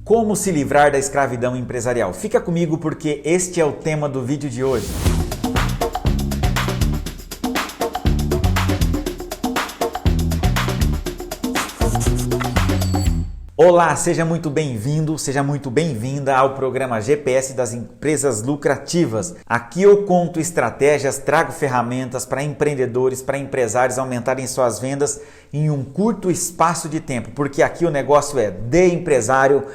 Como se livrar da escravidão empresarial? Fica comigo porque este é o tema do vídeo de hoje. Olá, seja muito bem-vindo, seja muito bem-vinda ao programa GPS das Empresas Lucrativas. Aqui eu conto estratégias, trago ferramentas para empreendedores, para empresários aumentarem suas vendas em um curto espaço de tempo, porque aqui o negócio é de empresário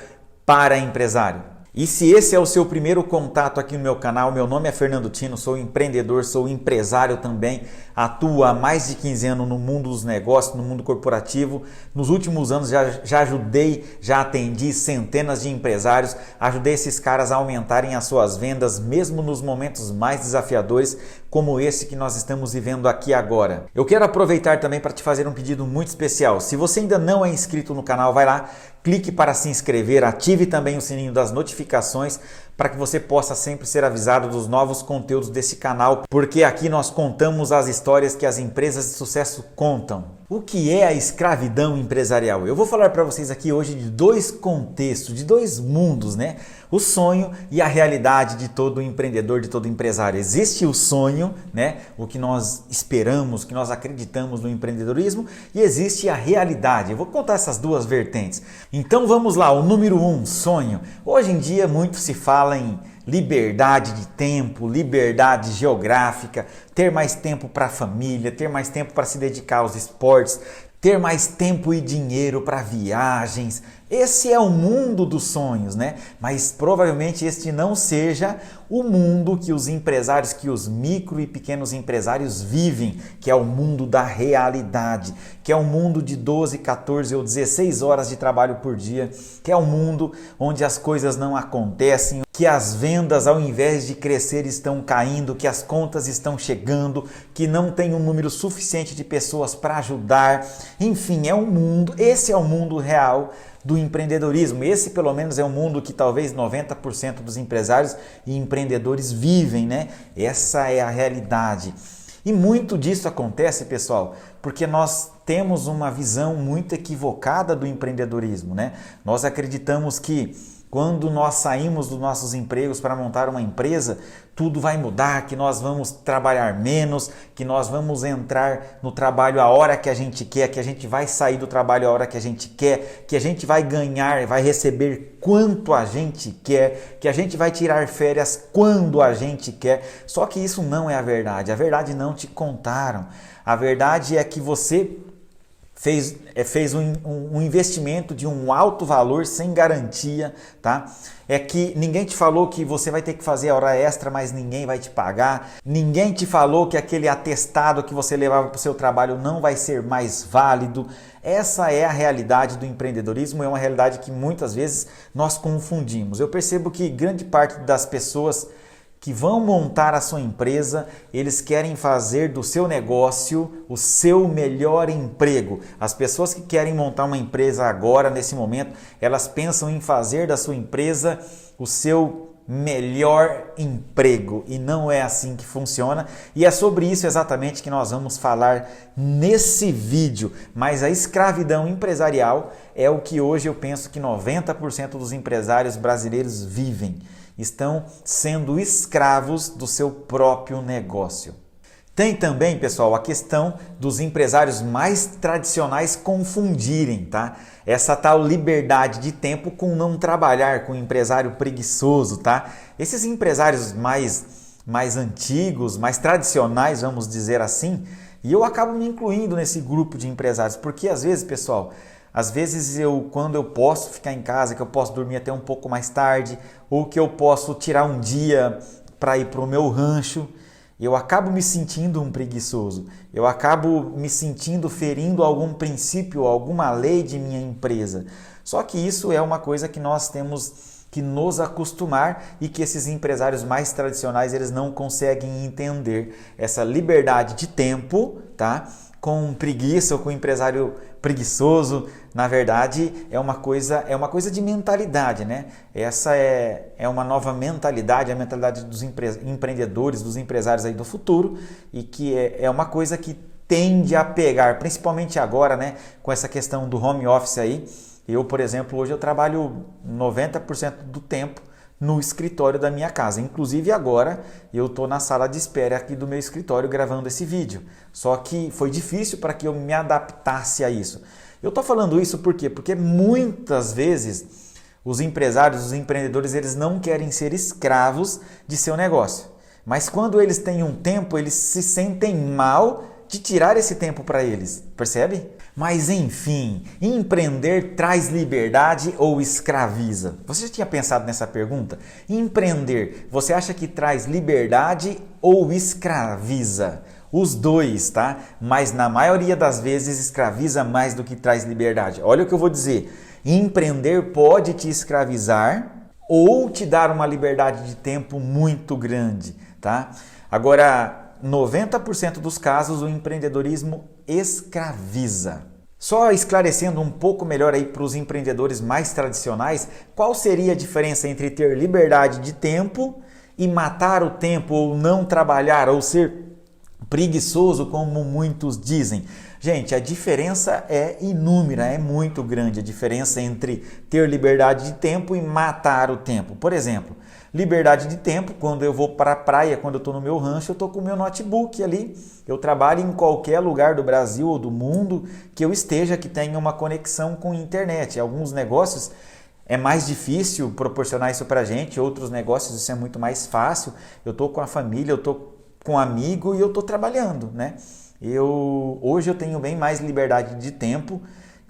para empresário. E se esse é o seu primeiro contato aqui no meu canal, meu nome é Fernando Tino, sou empreendedor, sou empresário também, atuo há mais de 15 anos no mundo dos negócios, no mundo corporativo. Nos últimos anos já ajudei, já atendi centenas de empresários, ajudei esses caras a aumentarem as suas vendas, mesmo nos momentos mais desafiadores, como esse que nós estamos vivendo aqui agora. Eu quero aproveitar também para te fazer um pedido muito especial. Se você ainda não é inscrito no canal, vai lá, clique para se inscrever, ative também o sininho das notificações para que você possa sempre ser avisado dos novos conteúdos desse canal, porque aqui nós contamos as histórias que as empresas de sucesso contam. O que é a escravidão empresarial? Eu vou falar para vocês aqui hoje de dois contextos, de dois mundos, né? O sonho e a realidade de todo empreendedor, de todo empresário. Existe o sonho, né? O que nós esperamos, que nós acreditamos no empreendedorismo, e existe a realidade. Eu vou contar essas duas vertentes. Então vamos lá, o número 1, sonho. Hoje em dia muito se fala em liberdade de tempo, liberdade geográfica, ter mais tempo para a família, ter mais tempo para se dedicar aos esportes, ter mais tempo e dinheiro para viagens. Esse é o mundo dos sonhos, né? Mas provavelmente este não seja o mundo que os empresários, que os micro e pequenos empresários vivem, que é o mundo da realidade, que é o mundo de 12, 14 ou 16 horas de trabalho por dia, que é o mundo onde as coisas não acontecem, que as vendas, ao invés de crescer, estão caindo, que as contas estão chegando, que não tem um número suficiente de pessoas para ajudar. Enfim, é um mundo, esse é o mundo real do empreendedorismo. Esse, pelo menos, é um mundo que talvez 90% dos empresários e empreendedores vivem, né? Essa é a realidade. E muito disso acontece, pessoal, porque nós temos uma visão muito equivocada do empreendedorismo, né? Nós acreditamos que quando nós saímos dos nossos empregos para montar uma empresa, tudo vai mudar, que nós vamos trabalhar menos, que nós vamos entrar no trabalho a hora que a gente quer, que a gente vai sair do trabalho a hora que a gente quer, que a gente vai ganhar, vai receber quanto a gente quer, que a gente vai tirar férias quando a gente quer. Só que isso não é a verdade não te contaram. A verdade é que você fez um investimento de um alto valor sem garantia, tá? É que ninguém te falou que você vai ter que fazer a hora extra, mas ninguém vai te pagar. Ninguém te falou que aquele atestado que você levava para o seu trabalho não vai ser mais válido. Essa é a realidade do empreendedorismo, é uma realidade que muitas vezes nós confundimos. Eu percebo que grande parte das pessoas que vão montar a sua empresa, eles querem fazer do seu negócio o seu melhor emprego. As pessoas que querem montar uma empresa agora, nesse momento, elas pensam em fazer da sua empresa o seu melhor emprego, e não é assim que funciona, e é sobre isso exatamente que nós vamos falar nesse vídeo. Mas a escravidão empresarial é o que hoje eu penso que 90% dos empresários brasileiros vivem. Estão sendo escravos do seu próprio negócio. Tem também, pessoal, a questão dos empresários mais tradicionais confundirem, tá? Essa tal liberdade de tempo com não trabalhar, com o empresário preguiçoso, tá? Esses empresários mais antigos, mais tradicionais, vamos dizer assim, e eu acabo me incluindo nesse grupo de empresários, porque às vezes, pessoal, quando eu posso ficar em casa, que eu posso dormir até um pouco mais tarde, ou que eu posso tirar um dia para ir para o meu rancho, eu acabo me sentindo um preguiçoso. Eu acabo me sentindo ferindo algum princípio, alguma lei de minha empresa. Só que isso é uma coisa que nós temos que nos acostumar e que esses empresários mais tradicionais eles não conseguem entender. Essa liberdade de tempo, tá? Com preguiça ou com empresário preguiçoso, na verdade é uma coisa de mentalidade, né? Essa é uma nova mentalidade, a mentalidade dos empreendedores, dos empresários aí do futuro, e que é uma coisa que tende a pegar, principalmente agora, né? Com essa questão do home office aí, Eu, por exemplo, hoje eu trabalho 90% do tempo no escritório da minha casa. Inclusive agora eu estou na sala de espera aqui do meu escritório gravando esse vídeo. Só que foi difícil para que eu me adaptasse a isso. Eu estou falando isso por quê? Porque muitas vezes os empresários, os empreendedores, eles não querem ser escravos de seu negócio. Mas quando eles têm um tempo, eles se sentem mal de tirar esse tempo para eles, percebe? Mas enfim, empreender traz liberdade ou escraviza? Você já tinha pensado nessa pergunta? Empreender, você acha que traz liberdade ou escraviza? Os dois, tá? Mas na maioria das vezes escraviza mais do que traz liberdade. Olha o que eu vou dizer. Empreender pode te escravizar ou te dar uma liberdade de tempo muito grande, tá? Agora, 90% dos casos o empreendedorismo escraviza. Só esclarecendo um pouco melhor aí para os empreendedores mais tradicionais, qual seria a diferença entre ter liberdade de tempo e matar o tempo ou não trabalhar ou ser preguiçoso, como muitos dizem? Gente, a diferença é inúmera, é muito grande a diferença entre ter liberdade de tempo e matar o tempo. Por exemplo, liberdade de tempo, quando eu vou para a praia, quando eu estou no meu rancho, eu estou com o meu notebook ali. Eu trabalho em qualquer lugar do Brasil ou do mundo que eu esteja, que tenha uma conexão com a internet. Alguns negócios é mais difícil proporcionar isso para a gente, outros negócios isso é muito mais fácil. Eu estou com a família, eu estou com um amigo e eu estou trabalhando, né? Hoje eu tenho bem mais liberdade de tempo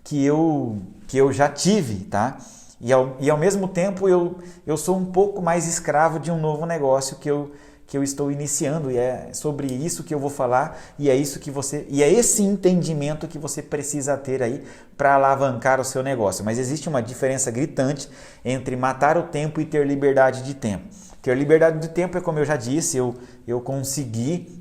que eu já tive, tá? E ao mesmo tempo eu sou um pouco mais escravo de um novo negócio que eu estou iniciando, e é sobre isso que eu vou falar, e é esse entendimento que você precisa ter aí para alavancar o seu negócio. Mas existe uma diferença gritante entre matar o tempo e ter liberdade de tempo. Ter liberdade de tempo é, como eu já disse, eu consegui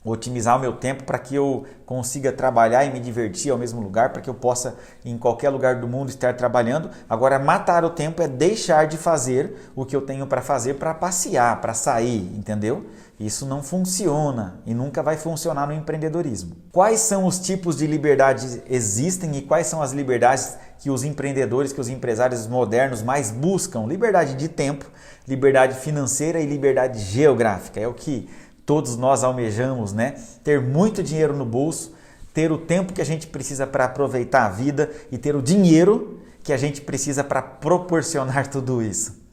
otimizar o meu tempo para que eu consiga trabalhar e me divertir ao mesmo lugar, para que eu possa em qualquer lugar do mundo estar trabalhando. Agora, matar o tempo é deixar de fazer o que eu tenho para fazer para passear, para sair, entendeu? Isso não funciona e nunca vai funcionar no empreendedorismo. Quais são os tipos de liberdade existem e quais são as liberdades que os empreendedores, que os empresários modernos mais buscam? Liberdade de tempo, liberdade financeira e liberdade geográfica. É o que todos nós almejamos, né? Ter muito dinheiro no bolso, ter o tempo que a gente precisa para aproveitar a vida e ter o dinheiro que a gente precisa para proporcionar tudo isso.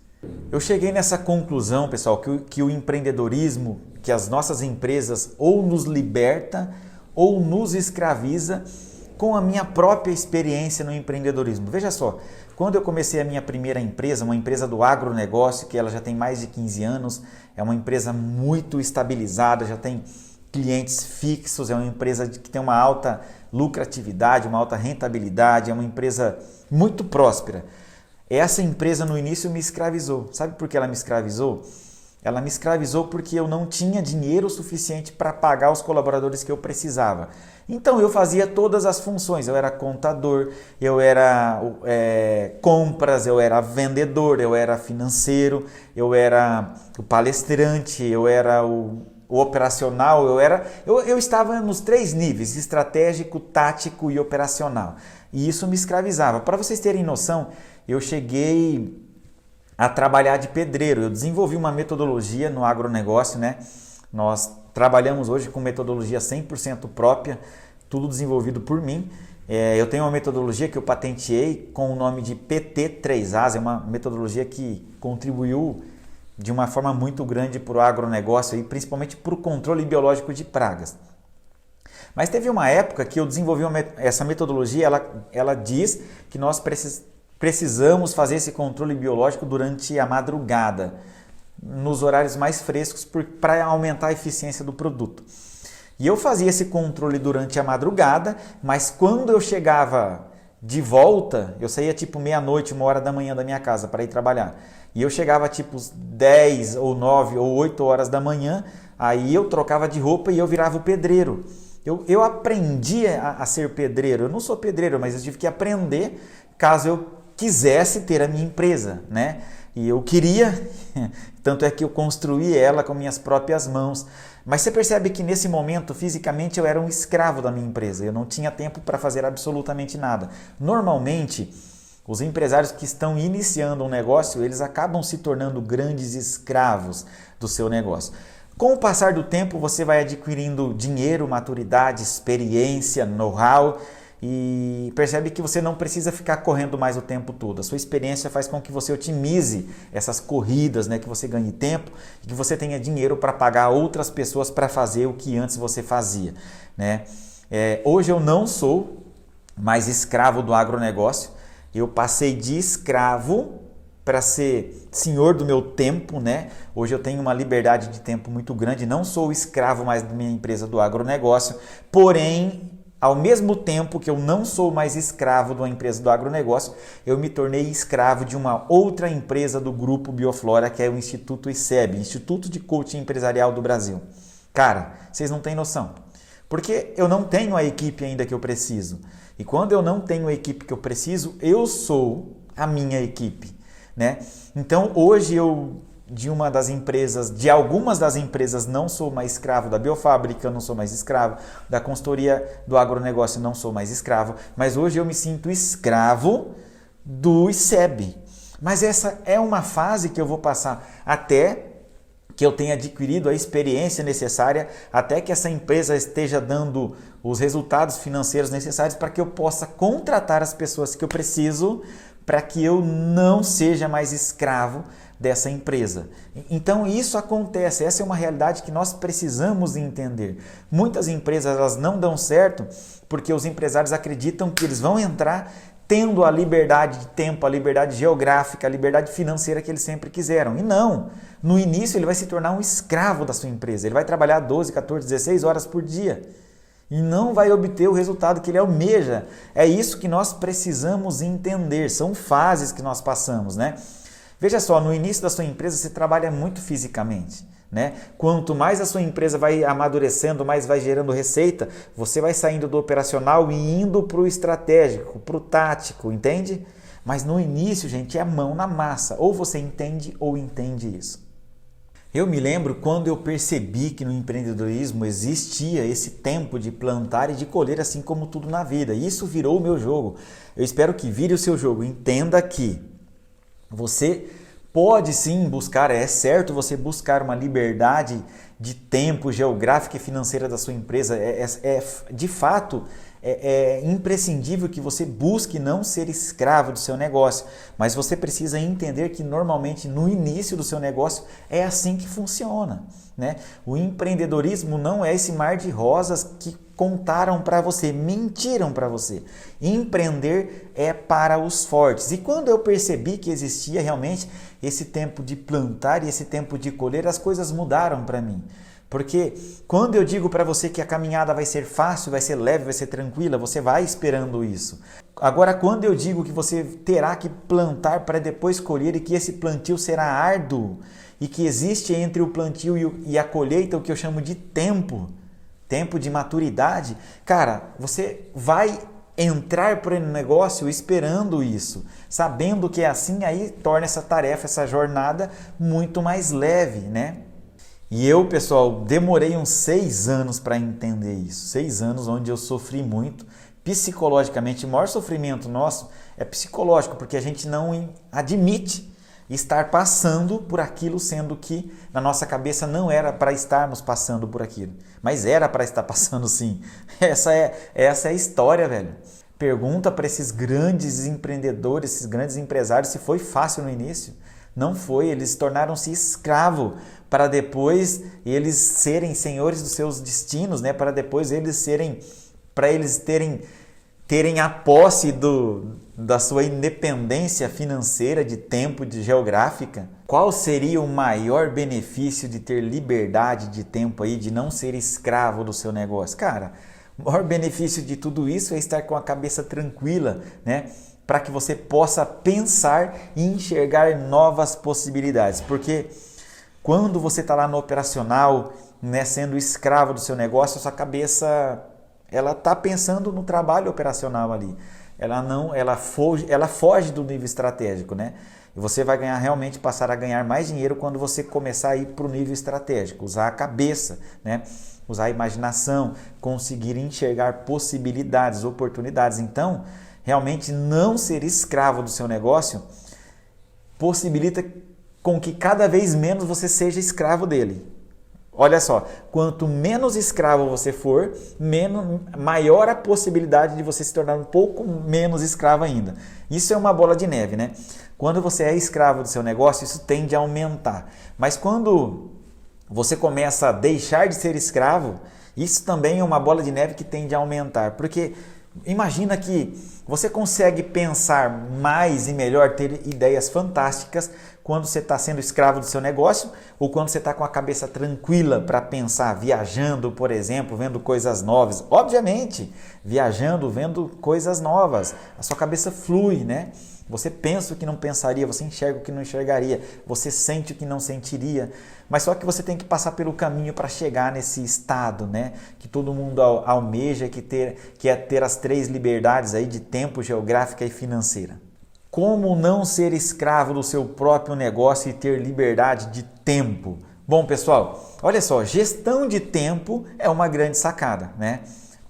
Eu cheguei nessa conclusão, pessoal, que o empreendedorismo, que as nossas empresas ou nos liberta ou nos escraviza com a minha própria experiência no empreendedorismo. Veja só, quando eu comecei a minha primeira empresa, uma empresa do agronegócio, que ela já tem mais de 15 anos, é uma empresa muito estabilizada, já tem clientes fixos, é uma empresa que tem uma alta lucratividade, uma alta rentabilidade, é uma empresa muito próspera. Essa empresa no início me escravizou. Sabe por que ela me escravizou? Ela me escravizou porque eu não tinha dinheiro suficiente para pagar os colaboradores que eu precisava. Então eu fazia todas as funções. Eu era contador, eu era compras, eu era vendedor, eu era financeiro, eu era o palestrante, eu era o operacional, eu estava nos 3 níveis, estratégico, tático e operacional. E isso me escravizava. Para vocês terem noção, eu cheguei a trabalhar de pedreiro. Eu desenvolvi uma metodologia no agronegócio, né? Nós trabalhamos hoje com metodologia 100% própria, tudo desenvolvido por mim. Eu tenho uma metodologia que eu patenteei com o nome de PT3As, é uma metodologia que contribuiu de uma forma muito grande para o agronegócio, e principalmente para o controle biológico de pragas. Mas teve uma época que eu desenvolvi essa metodologia, ela diz que nós precisamos fazer esse controle biológico durante a madrugada, nos horários mais frescos, para aumentar a eficiência do produto. E eu fazia esse controle durante a madrugada, mas quando eu chegava de volta, eu saía tipo meia-noite, 1h da manhã da minha casa para ir trabalhar. E eu chegava tipo 10 ou 9 ou 8 horas da manhã, aí eu trocava de roupa e eu virava o pedreiro. Eu aprendi a ser pedreiro. Eu não sou pedreiro, mas eu tive que aprender caso eu quisesse ter a minha empresa, né? E eu queria, tanto é que eu construí ela com minhas próprias mãos. Mas você percebe que nesse momento, fisicamente, eu era um escravo da minha empresa. Eu não tinha tempo para fazer absolutamente nada. Normalmente, Os empresários que estão iniciando um negócio, eles acabam se tornando grandes escravos do seu negócio. Com o passar do tempo, você vai adquirindo dinheiro, maturidade, experiência, know-how e percebe que você não precisa ficar correndo mais o tempo todo. A sua experiência faz com que você otimize essas corridas, né? Que você ganhe tempo e que você tenha dinheiro para pagar outras pessoas para fazer o que antes você fazia, né? Hoje eu não sou mais escravo do agronegócio. Eu passei de escravo para ser senhor do meu tempo, né? Hoje eu tenho uma liberdade de tempo muito grande, não sou escravo mais da minha empresa do agronegócio, porém, ao mesmo tempo que eu não sou mais escravo de uma empresa do agronegócio, eu me tornei escravo de uma outra empresa do grupo Bioflora, que é o Instituto ICEB, Instituto de Coaching Empresarial do Brasil. Cara, vocês não têm noção, porque eu não tenho a equipe ainda que eu preciso. E quando eu não tenho a equipe que eu preciso, eu sou a minha equipe, né? Então hoje eu de algumas das empresas não sou mais escravo, da Biofábrica não sou mais escravo, da consultoria do agronegócio não sou mais escravo, mas hoje eu me sinto escravo do ICEB. Mas essa é uma fase que eu vou passar até que eu tenha adquirido a experiência necessária, até que essa empresa esteja dando os resultados financeiros necessários para que eu possa contratar as pessoas que eu preciso para que eu não seja mais escravo dessa empresa. Então isso acontece, essa é uma realidade que nós precisamos entender. Muitas empresas elas não dão certo porque os empresários acreditam que eles vão entrar tendo a liberdade de tempo, a liberdade geográfica, a liberdade financeira que eles sempre quiseram. E não, no início ele vai se tornar um escravo da sua empresa, ele vai trabalhar 12, 14, 16 horas por dia e não vai obter o resultado que ele almeja. É isso que nós precisamos entender, são fases que nós passamos, né? Veja só, no início da sua empresa você trabalha muito fisicamente, né? Quanto mais a sua empresa vai amadurecendo, mais vai gerando receita, você vai saindo do operacional e indo para o estratégico, para o tático, entende? Mas no início, gente, é a mão na massa. Ou você entende ou entende isso. Eu me lembro quando eu percebi que no empreendedorismo existia esse tempo de plantar e de colher, assim como tudo na vida. Isso virou o meu jogo. Eu espero que vire o seu jogo. Entenda que você pode sim buscar, é certo você buscar uma liberdade de tempo, geográfica e financeira da sua empresa. De fato, é imprescindível que você busque não ser escravo do seu negócio, mas você precisa entender que normalmente no início do seu negócio é assim que funciona, né? O empreendedorismo não é esse mar de rosas que contaram para você, mentiram para você. Empreender é para os fortes. E quando eu percebi que existia realmente esse tempo de plantar e esse tempo de colher, as coisas mudaram para mim. Porque quando eu digo para você que a caminhada vai ser fácil, vai ser leve, vai ser tranquila, você vai esperando isso. Agora, quando eu digo que você terá que plantar para depois colher e que esse plantio será árduo e que existe entre o plantio e a colheita o que eu chamo de tempo de maturidade, cara, você vai entrar para o negócio esperando isso, sabendo que é assim, aí torna essa tarefa, essa jornada muito mais leve, né? E eu, pessoal, demorei uns 6 anos para entender isso. 6 anos onde eu sofri muito, psicologicamente. O maior sofrimento nosso é psicológico, porque a gente não admite estar passando por aquilo, sendo que na nossa cabeça não era para estarmos passando por aquilo. Mas era para estar passando sim. Essa é a história, velho. Pergunta para esses grandes empreendedores, esses grandes empresários, se foi fácil no início. Não foi, eles tornaram-se escravos para depois eles serem senhores dos seus destinos, né? Para depois eles terem a posse da sua independência financeira, de tempo, de geográfica. Qual seria o maior benefício de ter liberdade de tempo aí, de não ser escravo do seu negócio? Cara, o maior benefício de tudo isso é estar com a cabeça tranquila, né? Para que você possa pensar e enxergar novas possibilidades. Porque quando você está lá no operacional, né, sendo escravo do seu negócio, a sua cabeça ela está pensando no trabalho operacional ali. Ela foge do nível estratégico, né? E você vai realmente passar a ganhar mais dinheiro quando você começar a ir para o nível estratégico, usar a cabeça, né? Usar a imaginação, conseguir enxergar possibilidades, oportunidades. Então, realmente não ser escravo do seu negócio possibilita com que cada vez menos você seja escravo dele. Olha só, quanto menos escravo você for, maior a possibilidade de você se tornar um pouco menos escravo ainda. Isso é uma bola de neve, né? Quando você é escravo do seu negócio, isso tende a aumentar. Mas quando você começa a deixar de ser escravo, isso também é uma bola de neve que tende a aumentar. Porque imagina que você consegue pensar mais e melhor, ter ideias fantásticas quando você está sendo escravo do seu negócio ou quando você está com a cabeça tranquila para pensar, viajando, por exemplo, vendo coisas novas. Obviamente, viajando, vendo coisas novas, a sua cabeça flui, né? Você pensa o que não pensaria, você enxerga o que não enxergaria, você sente o que não sentiria, mas só que você tem que passar pelo caminho para chegar nesse estado, né? Que todo mundo almeja, que é ter as 3 liberdades aí de tempo, geográfica e financeira. Como não ser escravo do seu próprio negócio e ter liberdade de tempo? Bom, pessoal, olha só, gestão de tempo é uma grande sacada, né?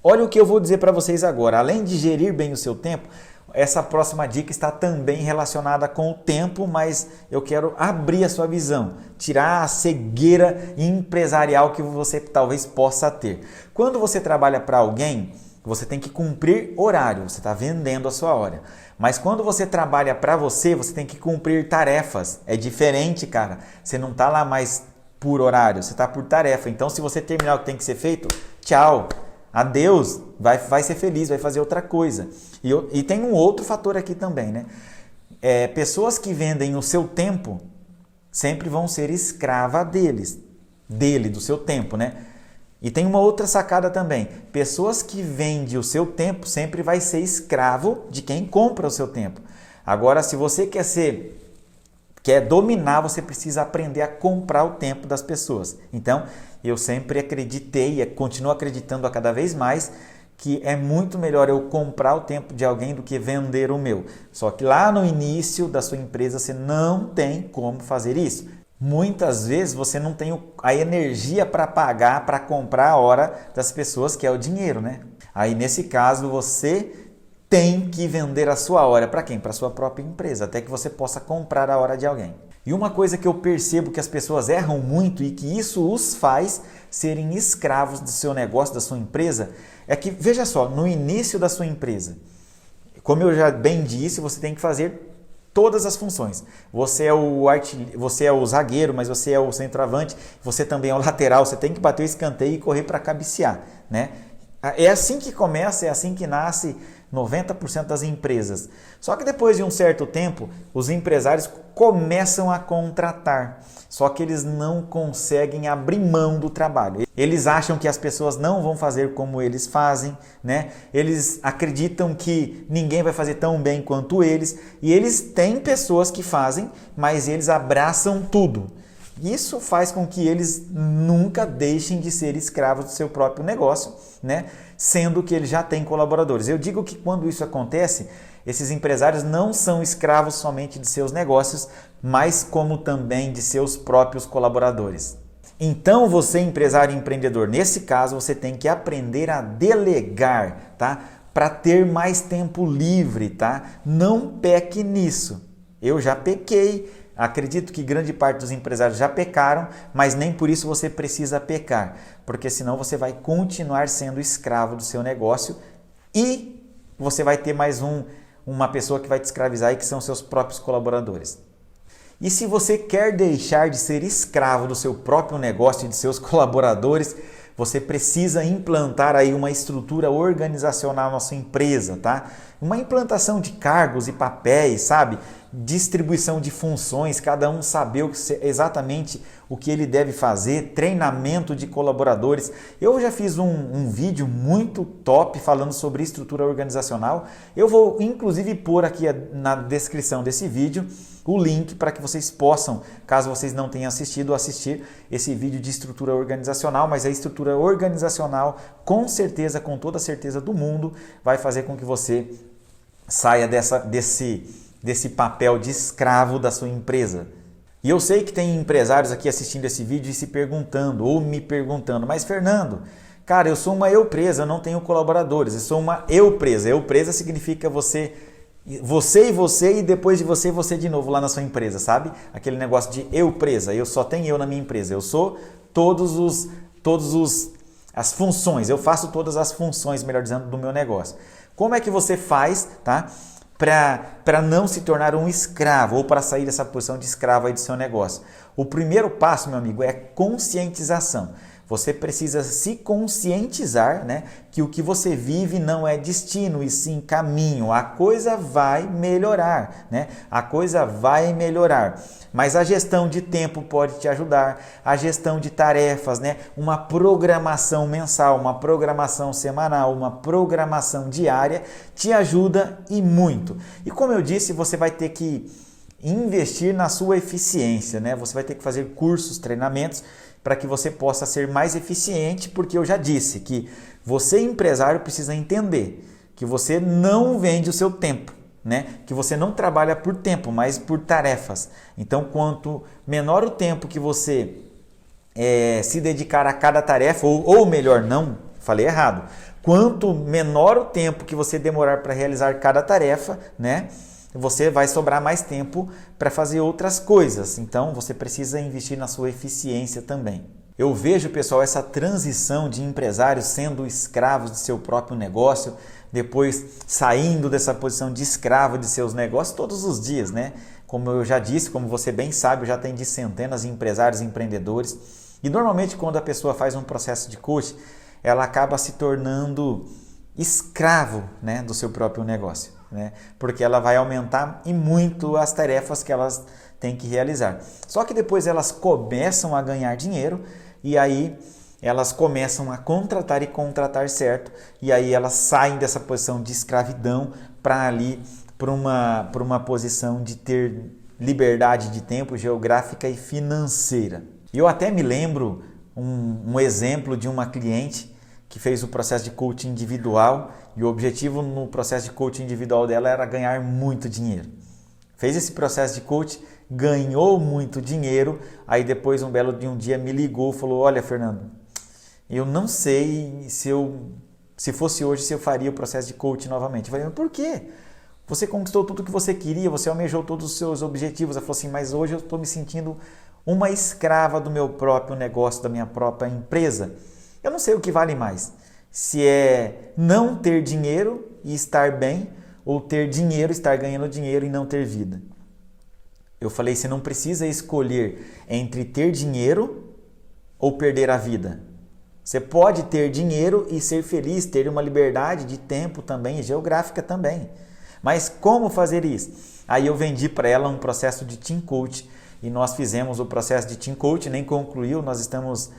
Olha o que eu vou dizer para vocês agora. Além de gerir bem o seu tempo, essa próxima dica está também relacionada com o tempo, mas eu quero abrir a sua visão, tirar a cegueira empresarial que você talvez possa ter. Quando você trabalha para alguém, você tem que cumprir horário, você está vendendo a sua hora. Mas quando você trabalha para você, você tem que cumprir tarefas. É diferente, cara. Você não está lá mais por horário, você está por tarefa. Então, se você terminar o que tem que ser feito, tchau, adeus, vai ser feliz, vai fazer outra coisa. E tem um outro fator aqui também, né? Pessoas que vendem o seu tempo sempre vão ser escrava do seu tempo, né? E tem uma outra sacada também. Pessoas que vendem o seu tempo sempre vai ser escravo de quem compra o seu tempo. Agora, se você quer dominar, você precisa aprender a comprar o tempo das pessoas. Então, eu sempre acreditei e continuo acreditando a cada vez mais que é muito melhor eu comprar o tempo de alguém do que vender o meu. Só que lá no início da sua empresa você não tem como fazer isso. Muitas vezes você não tem a energia para pagar, para comprar a hora das pessoas, que é o dinheiro, né? Aí nesse caso você tem que vender a sua hora para quem? Para a sua própria empresa, até que você possa comprar a hora de alguém. E uma coisa que eu percebo que as pessoas erram muito e que isso os faz serem escravos do seu negócio, da sua empresa, é que, veja só, no início da sua empresa, como eu já bem disse, você tem que fazer todas as funções. Você é o zagueiro, mas você é o centroavante, você também é o lateral, você tem que bater o escanteio e correr para cabecear, né? É assim que começa, é assim que nasce 90% das empresas. Só que depois de um certo tempo, os empresários começam a contratar. Só que eles não conseguem abrir mão do trabalho. Eles acham que as pessoas não vão fazer como eles fazem, né? Eles acreditam que ninguém vai fazer tão bem quanto eles. E eles têm pessoas que fazem, mas eles abraçam tudo. Isso faz com que eles nunca deixem de ser escravos do seu próprio negócio, né? Sendo que eles já têm colaboradores. Eu digo que quando isso acontece, esses empresários não são escravos somente de seus negócios, mas como também de seus próprios colaboradores. Então você, empresário e empreendedor, nesse caso você tem que aprender a delegar, tá? Para ter mais tempo livre, tá? Não peque nisso. Eu já pequei. Acredito que grande parte dos empresários já pecaram, mas nem por isso você precisa pecar, porque senão você vai continuar sendo escravo do seu negócio e você vai ter mais uma pessoa que vai te escravizar e que são seus próprios colaboradores. E se você quer deixar de ser escravo do seu próprio negócio e de seus colaboradores, você precisa implantar aí uma estrutura organizacional na sua empresa, tá? Uma implantação de cargos e papéis, sabe? Distribuição de funções, cada um saber exatamente o que ele deve fazer, treinamento de colaboradores. Eu já fiz um vídeo muito top falando sobre estrutura organizacional. Eu vou inclusive pôr aqui na descrição desse vídeo o link para que vocês possam, caso vocês não tenham assistido, assistir esse vídeo de estrutura organizacional, mas a estrutura organizacional, com certeza, com toda a certeza do mundo, vai fazer com que você saia desse papel de escravo da sua empresa. E eu sei que tem empresários aqui assistindo esse vídeo e se perguntando, ou me perguntando, mas Fernando, Cara, eu sou uma eu-presa, eu não tenho colaboradores, eu sou uma eu-presa. Eu-presa significa você e depois de você de novo lá na sua empresa, sabe? Aquele negócio de eu-presa, eu só tenho eu na minha empresa, eu sou as funções, eu faço todas as funções, melhor dizendo, do meu negócio. Como é que você faz, tá? Para não se tornar um escravo ou para sair dessa posição de escravo aí do seu negócio? O primeiro passo, meu amigo, é conscientização. Você precisa se conscientizar, né, que o que você vive não é destino e sim caminho. A coisa vai melhorar, né? A coisa vai melhorar. Mas a gestão de tempo pode te ajudar, a gestão de tarefas, né? Uma programação mensal, uma programação semanal, uma programação diária te ajuda e muito. E como eu disse, você vai ter que investir na sua eficiência, né? Você vai ter que fazer cursos, treinamentos para que você possa ser mais eficiente, porque eu já disse que você, empresário, precisa entender que você não vende o seu tempo, né? Que você não trabalha por tempo, mas por tarefas. Então, quanto menor o tempo que você se dedicar a cada tarefa, ou melhor, não, falei errado. Quanto menor o tempo que você demorar para realizar cada tarefa, né? Você vai sobrar mais tempo para fazer outras coisas. Então, você precisa investir na sua eficiência também. Eu vejo, pessoal, essa transição de empresários sendo escravos de seu próprio negócio, depois saindo dessa posição de escravo de seus negócios todos os dias, né? Como eu já disse, como você bem sabe, eu já atendi centenas de empresários e empreendedores. E normalmente quando a pessoa faz um processo de coaching, ela acaba se tornando escravo, né, do seu próprio negócio, né? Porque ela vai aumentar e muito as tarefas que elas têm que realizar. Só que depois elas começam a ganhar dinheiro e aí elas começam a contratar e contratar certo, e aí elas saem dessa posição de escravidão para uma posição de ter liberdade de tempo geográfica e financeira. E eu até me lembro um exemplo de uma cliente que fez o processo de coaching individual, e o objetivo no processo de coaching individual dela era ganhar muito dinheiro. Fez esse processo de coaching, ganhou muito dinheiro, aí depois um belo de um dia me ligou e falou: olha, Fernando, eu não sei se fosse hoje, se eu faria o processo de coaching novamente. Eu falei: mas por quê? Você conquistou tudo o que você queria, você almejou todos os seus objetivos. Ela falou assim: mas hoje eu estou me sentindo uma escrava do meu próprio negócio, da minha própria empresa. Eu não sei o que vale mais, se é não ter dinheiro e estar bem, ou ter dinheiro, estar ganhando dinheiro e não ter vida. Eu falei: você não precisa escolher entre ter dinheiro ou perder a vida. Você pode ter dinheiro e ser feliz, ter uma liberdade de tempo também, geográfica também. Mas como fazer isso? Aí eu vendi para ela um processo de Team Coach, e nós fizemos o processo de Team Coach, nem concluiu, nós estamos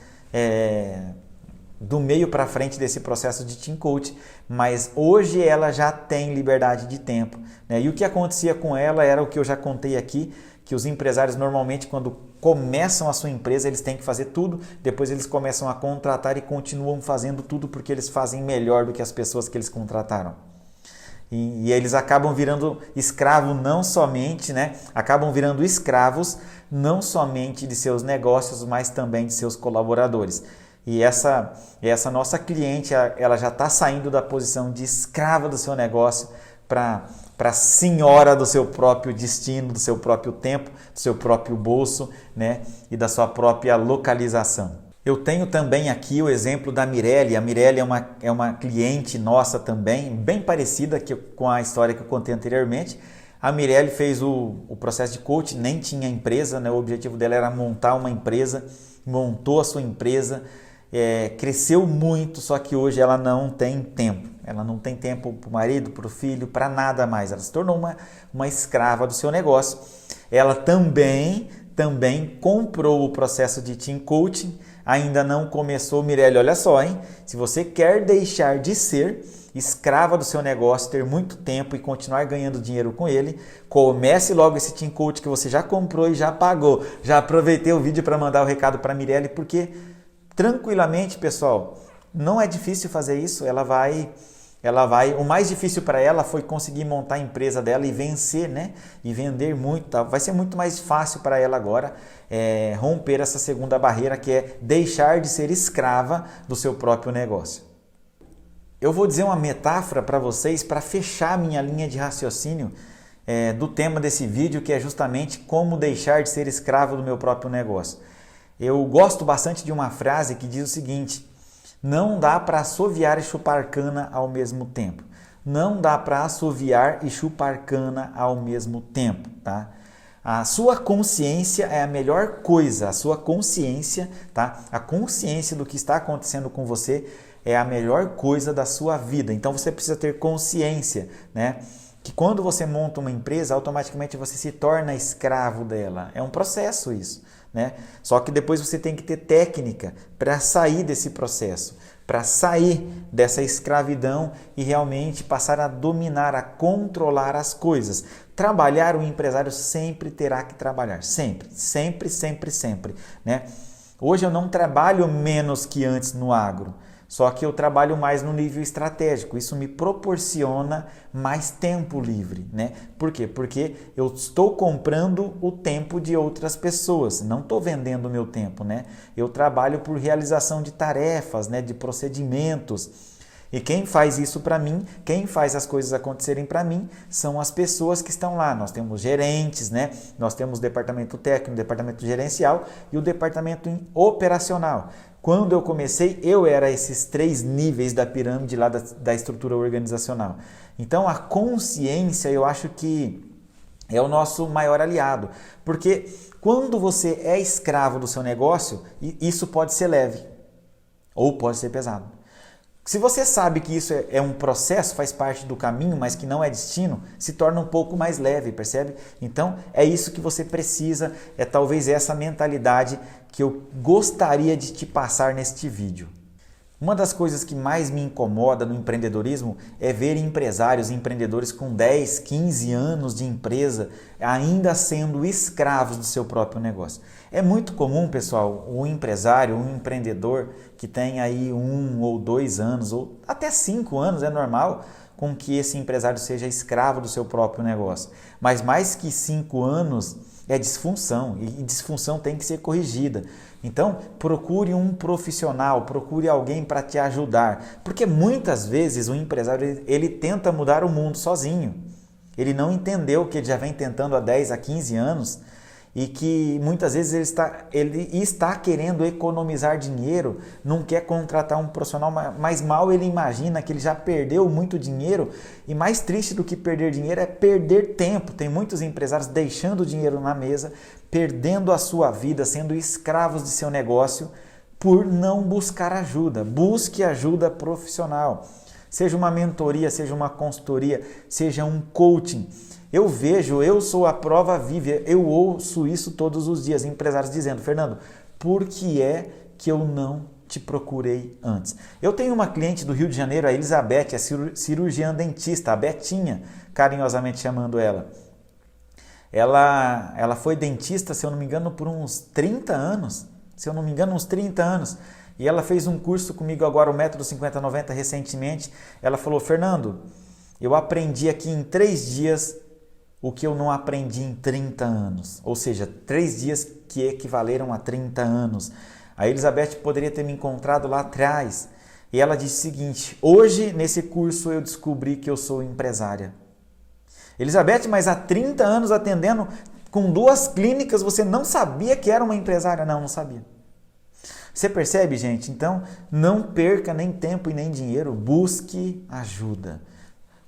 do meio para frente desse processo de Team Coach, mas hoje ela já tem liberdade de tempo, né? E o que acontecia com ela era o que eu já contei aqui, que os empresários normalmente quando começam a sua empresa eles têm que fazer tudo, depois eles começam a contratar e continuam fazendo tudo porque eles fazem melhor do que as pessoas que eles contrataram. E eles acabam virando escravos não somente, né? Acabam virando escravos não somente de seus negócios, mas também de seus colaboradores. E essa nossa cliente, ela já está saindo da posição de escrava do seu negócio para senhora do seu próprio destino, do seu próprio tempo, do seu próprio bolso, né? E da sua própria localização. Eu tenho também aqui o exemplo da Mirelle. A Mirelle é uma cliente nossa também, bem parecida com a história que eu contei anteriormente. A Mirelle fez o processo de coaching, nem tinha empresa, né? O objetivo dela era montar uma empresa, montou a sua empresa, cresceu muito, só que hoje ela não tem tempo. Ela não tem tempo para o marido, para o filho, para nada mais. Ela se tornou uma escrava do seu negócio. Ela também comprou o processo de Team Coaching, ainda não começou. Mirelle, olha só, hein? Se você quer deixar de ser escrava do seu negócio, ter muito tempo e continuar ganhando dinheiro com ele, comece logo esse Team Coaching que você já comprou e já pagou. Já aproveitei o vídeo para mandar o recado para a Mirelle, porque tranquilamente, pessoal, não é difícil fazer isso. Ela o mais difícil para ela foi conseguir montar a empresa dela e vencer, né? E vender muito, tá? Vai ser muito mais fácil para ela agora romper essa segunda barreira, que é deixar de ser escrava do seu próprio negócio. Eu vou dizer uma metáfora para vocês para fechar minha linha de raciocínio do tema desse vídeo, que é justamente como deixar de ser escravo do meu próprio negócio. Eu gosto bastante de uma frase que diz o seguinte: não dá para assoviar e chupar cana ao mesmo tempo. Não dá para assoviar e chupar cana ao mesmo tempo, tá? A sua consciência é a melhor coisa, a sua consciência, tá? A consciência do que está acontecendo com você é a melhor coisa da sua vida. Então você precisa ter consciência, né? Que quando você monta uma empresa, automaticamente você se torna escravo dela. É um processo isso, né? Só que depois você tem que ter técnica para sair desse processo, para sair dessa escravidão e realmente passar a dominar, a controlar as coisas. Trabalhar, o empresário sempre terá que trabalhar, sempre, sempre, sempre, sempre, né? Hoje eu não trabalho menos que antes no agro, só que eu trabalho mais no nível estratégico. Isso me proporciona mais tempo livre, né? Por quê? Porque eu estou comprando o tempo de outras pessoas, não estou vendendo o meu tempo, né? Eu trabalho por realização de tarefas, né? De procedimentos. E quem faz isso para mim, quem faz as coisas acontecerem para mim, são as pessoas que estão lá. Nós temos gerentes, né? Nós temos o departamento técnico, o departamento gerencial e o departamento operacional. Quando eu comecei, eu era esses 3 níveis da pirâmide lá da estrutura organizacional. Então, a consciência, eu acho que é o nosso maior aliado. Porque quando você é escravo do seu negócio, isso pode ser leve ou pode ser pesado. Se você sabe que isso é um processo, faz parte do caminho, mas que não é destino, se torna um pouco mais leve, percebe? Então, é isso que você precisa, é talvez essa mentalidade que eu gostaria de te passar neste vídeo. Uma das coisas que mais me incomoda no empreendedorismo é ver empresários, empreendedores com 10, 15 anos de empresa ainda sendo escravos do seu próprio negócio. É muito comum, pessoal, um empresário, um empreendedor que tem aí 1 ou 2 anos, ou até 5 anos, é normal, com que esse empresário seja escravo do seu próprio negócio. Mas mais que 5 anos é disfunção, e disfunção tem que ser corrigida. Então, procure um profissional, procure alguém para te ajudar, porque muitas vezes o empresário ele tenta mudar o mundo sozinho. Ele não entendeu que ele já vem tentando há 10 a 15 anos e que muitas vezes ele está querendo economizar dinheiro, não quer contratar um profissional, mas mal ele imagina que ele já perdeu muito dinheiro, e mais triste do que perder dinheiro é perder tempo. Tem muitos empresários deixando dinheiro na mesa, perdendo a sua vida, sendo escravos de seu negócio por não buscar ajuda. Busque ajuda profissional, seja uma mentoria, seja uma consultoria, seja um coaching. Eu sou a prova viva, eu ouço isso todos os dias, empresários dizendo: Fernando, por que é que eu não te procurei antes? Eu tenho uma cliente do Rio de Janeiro, a Elizabeth, é cirurgiã dentista, a Betinha, carinhosamente chamando ela. Ela foi dentista, se eu não me engano, por uns 30 anos, e ela fez um curso comigo agora, o Método 50-90, recentemente. Ela falou: Fernando, eu aprendi aqui em 3 dias o que eu não aprendi em 30 anos. Ou seja, 3 dias que equivaleram a 30 anos. A Elizabeth poderia ter me encontrado lá atrás. E ela disse o seguinte: hoje, nesse curso, eu descobri que eu sou empresária. Elizabeth, mas há 30 anos atendendo com 2 clínicas, você não sabia que era uma empresária? Não sabia. Você percebe, gente? Então, não perca nem tempo e nem dinheiro. Busque ajuda.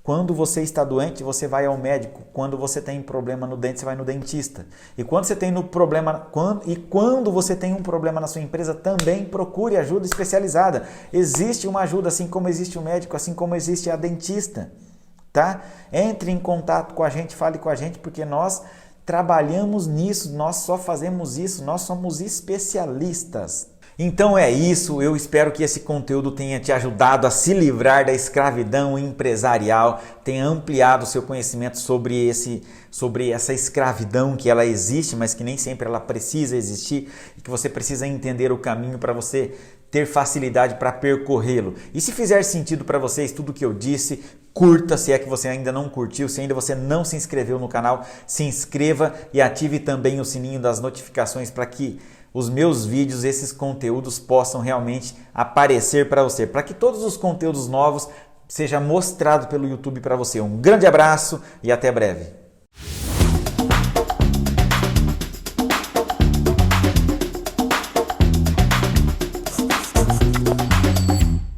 Quando você está doente, você vai ao médico. Quando você tem problema no dente, você vai no dentista. E quando você tem quando você tem um problema na sua empresa, também procure ajuda especializada. Existe uma ajuda, assim como existe o médico, assim como existe a dentista, tá? Entre em contato com a gente, fale com a gente, porque nós trabalhamos nisso, nós só fazemos isso, nós somos especialistas. Então é isso, eu espero que esse conteúdo tenha te ajudado a se livrar da escravidão empresarial, tenha ampliado o seu conhecimento sobre essa escravidão, que ela existe, mas que nem sempre ela precisa existir, e que você precisa entender o caminho para você ter facilidade para percorrê-lo. E se fizer sentido para vocês tudo que eu disse, curta, se é que você ainda não curtiu, se ainda você não se inscreveu no canal, se inscreva e ative também o sininho das notificações para que os meus vídeos, esses conteúdos possam realmente aparecer para você, para que todos os conteúdos novos sejam mostrados pelo YouTube para você. Um grande abraço e até breve.